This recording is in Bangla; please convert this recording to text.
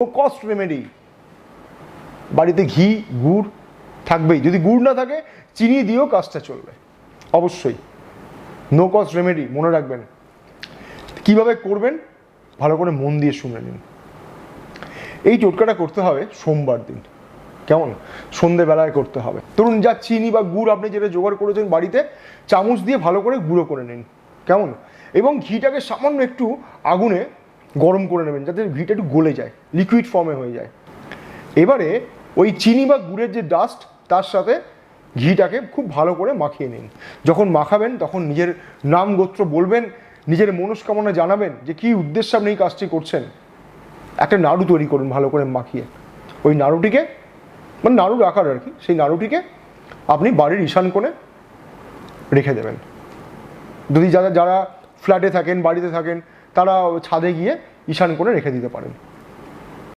Cost remedy. বাড়িতে ঘি গুড় থাকবেই, যদি গুড় না থাকে চিনি দিয়েও কাজটা চলবে অবশ্যই। নো কস্ট রেমেডি, মনে রাখবেন। কিভাবে করবেন ভালো করে মন দিয়ে শুনে নিন। এই টোটকাটা করতে হবে সোমবার দিন, কেমন? সন্ধেবেলায় করতে হবে। ধরুন যা চিনি বা গুড় আপনি যেটা জোগাড় করেছেন বাড়িতে, চামচ দিয়ে ভালো করে গুঁড়ো করে নিন, কেমন? এবং ঘিটাকে সামান্য একটু আগুনে গরম করে নেবেন যাতে ঘিটা একটু গলে যায়, লিকুইড ফর্মে হয়ে যায়। এবারে ওই চিনি বা গুড়ের যে ডাস্ট তার সাথে ঘিটাকে খুব ভালো করে মাখিয়ে নিন। যখন মাখাবেন তখন নিজের নাম গোত্র বলবেন, নিজের মনস্কামনা জানাবেন যে কী উদ্দেশ্যে আপনি এই কাজটি করছেন। একটা নাড়ু তৈরি করুন ভালো করে মাখিয়ে, ওই নাড়ুটিকে মানে নাড়ুর আকার আর কি, সেই নাড়ুটিকে আপনি বাড়ির ঈশান কোণে রেখে দেবেন। যদি যারা ফ্ল্যাটে থাকেন বাড়িতে থাকেন তারা ছাদে গিয়ে ঈশান কোণে রেখে দিতে পারেন।